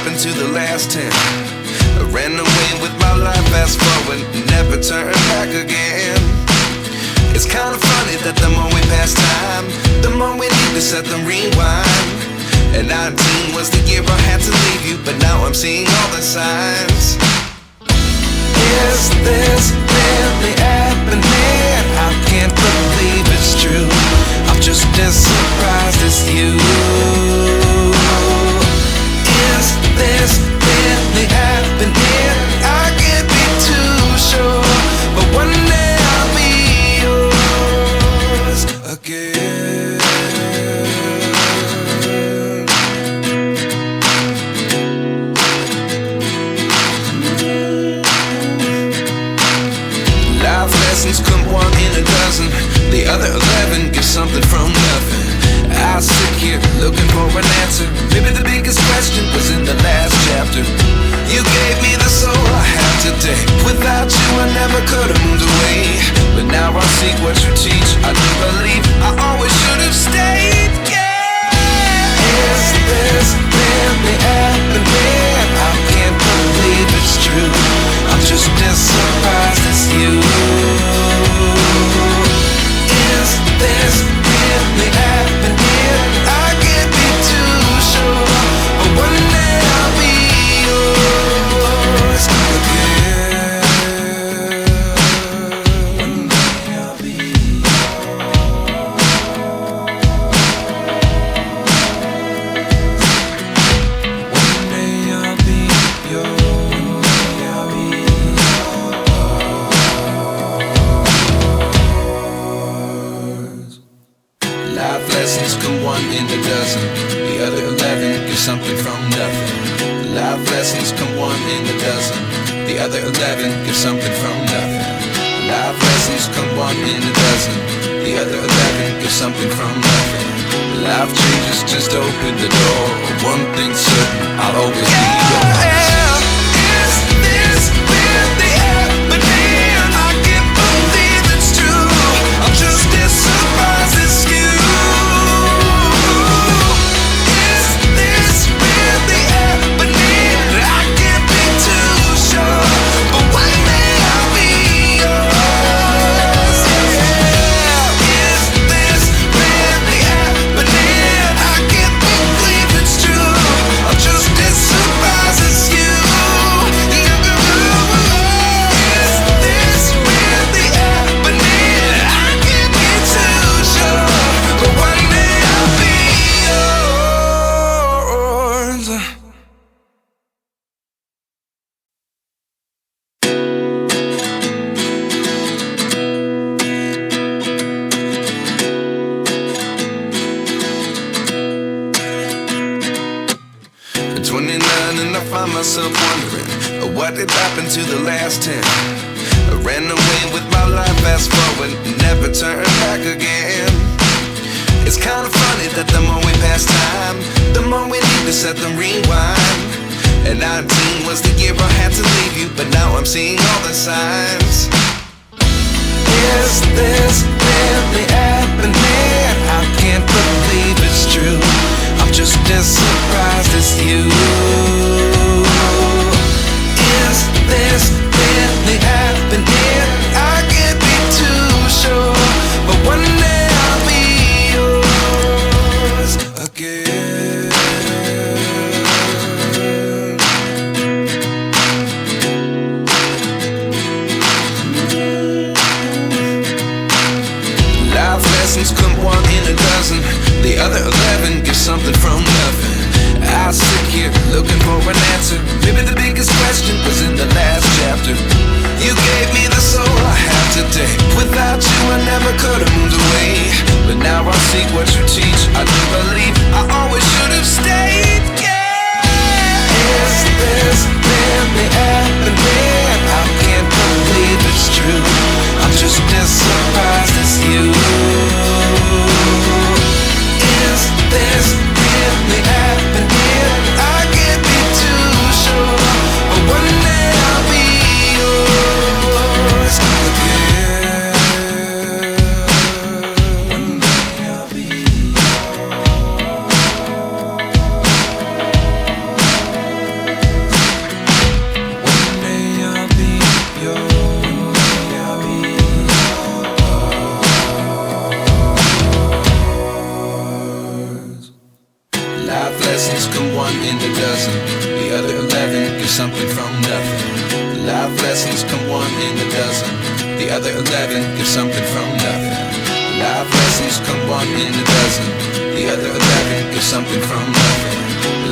happened to the last 10? I ran away with my life, fast forward, never turn back again. It's kinda funny that the more we pass time, the more we need to set the rewind. And 19 was the year I had to leave you, but now I'm seeing all the signs. Is this really happening? I can't believe it's true. I'm just as surprised as you. Is this really happening? I can't be too sure, but one day I'll be yours again. Life lessons come one in a dozen. The other 11 give something from nothing. I sit here looking for an answer. Maybe the biggest question was in the last chapter. You gave me the soul I have today. Without you I never could have moved away. But now I see what you teach. I do believe I always should have stayed. Yeah. Is this really happening? I can't believe it's true. I'm just as surprised as you. Is this really happening? I can't be too sure, but one day I'll be yours again. One day I'll be One day I'll be yours. Life lessons come one in a dozen. The other 11 give something from nothing. Life lessons come one in a dozen. The other 11 give something from nothing. Life lessons come one in a dozen. The other 11 give something from nothing. Life changes just open the door. One thing's certain, I'll always be yours. Is this really happening? I can't believe it's true. I'm just as surprised as you. Is this really happening? I can't be too sure, but one day I'll be yours. Yeah. Is this really happening? I can't believe it's true. I'm just as surprised as you. Is this really happening? I can't be too sure, but one day I'll be yours. 29 and I find myself wondering what did happen to the last 10. I ran away with my life, fast forward, never turn back again. It's kinda funny that the more we pass time, the more we need to set the rewind. And 19 was the year I had to leave you, but now I'm seeing all the signs. Is this really happening? I can't believe it's true. I'm just as surprised as you. Is this really happening? I can't be too sure, but one day I'll be yours again. Life lessons come one in a dozen. The other 11 give something from nothing. I sit here looking for an answer. Maybe the biggest question was in the last chapter. You gave me the soul I have today. Without you I never could have moved away. But now I see what you teach. I do believe I always should have stayed. Yeah. Is this really happening? I can't believe it's true. I'm just as surprised as you. Is this really happening? I can't be too sure, but one day I'll be yours again. One day I'll be yours. from nothing. Life lessons come one in a dozen. The other 11 give something from nothing. Life lessons come one in a dozen. The other 11 give something from nothing.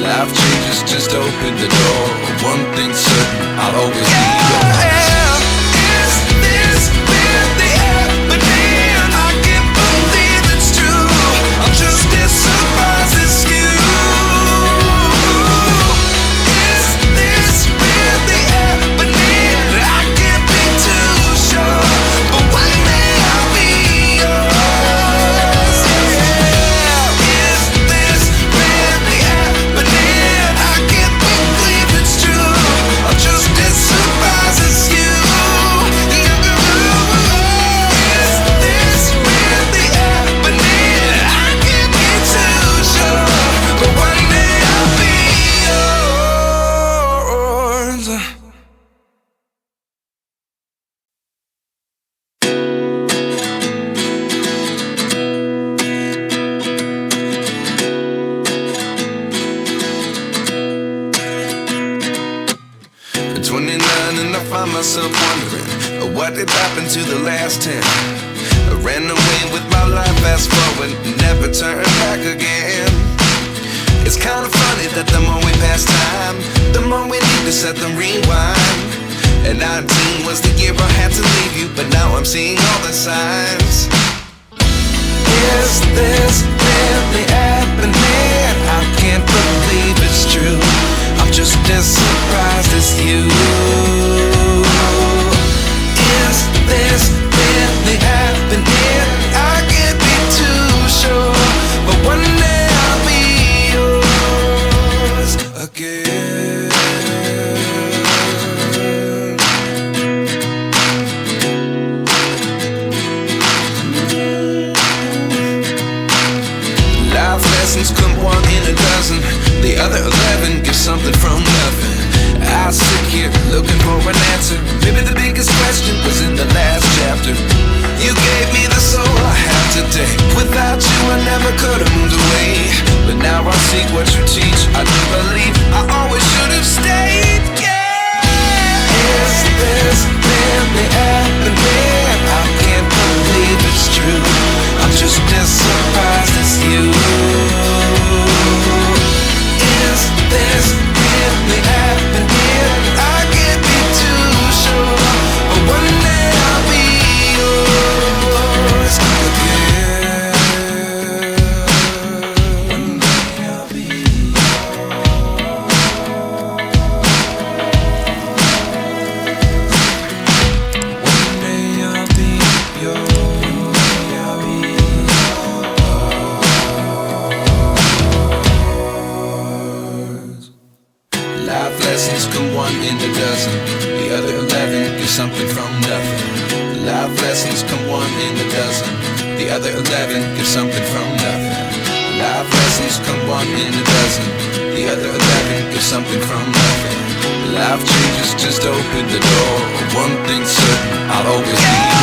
Life changes just open the door. One thing's certain, I'll always be yours. Is this really happening? I can't believe it's true. I'm just as surprised as you. Is this really happening? I can't be too sure, but one day I'll be yours. Is this really happening? I can't believe it's true. I'm just as surprised as you. Is this really happening? I can't be too sure, but one day I'll be yours. At 29 and I find myself wondering what did happen to the last 10. I ran away with my life, fast forward, never turn back again. It's kind of funny that the more we pass time, the more we need to set them rewind. And 19 was the year I had to leave you, but now I'm seeing all the signs. Is this really happening? I can't believe it's true. I'm just as surprised as you. Is this really happening? I can't be too sure, but one day I'll be yours again. Life lessons come one in a dozen. The other 11 give something from nothing. I sit here looking for an answer. Maybe the biggest question was in the last chapter. You gave me the soul I have today. Without you I never could have moved away. But now I see what you teach. I do believe I always should have stayed. Yeah. Is this really happening? I can't believe it's true. I'm just as surprised as you. Is this really happening? I can't be too sure, but one day I'll be yours again. One day I'll be One day I'll be yours. I'll be yours. Life lessons come one in a dozen. The other 11 give something from nothing. Life lessons come one in a dozen. The other 11 give something from nothing. Life lessons come one in a dozen. The other 11 give something from nothing. Life changes just open the door. One thing's certain, I'll always be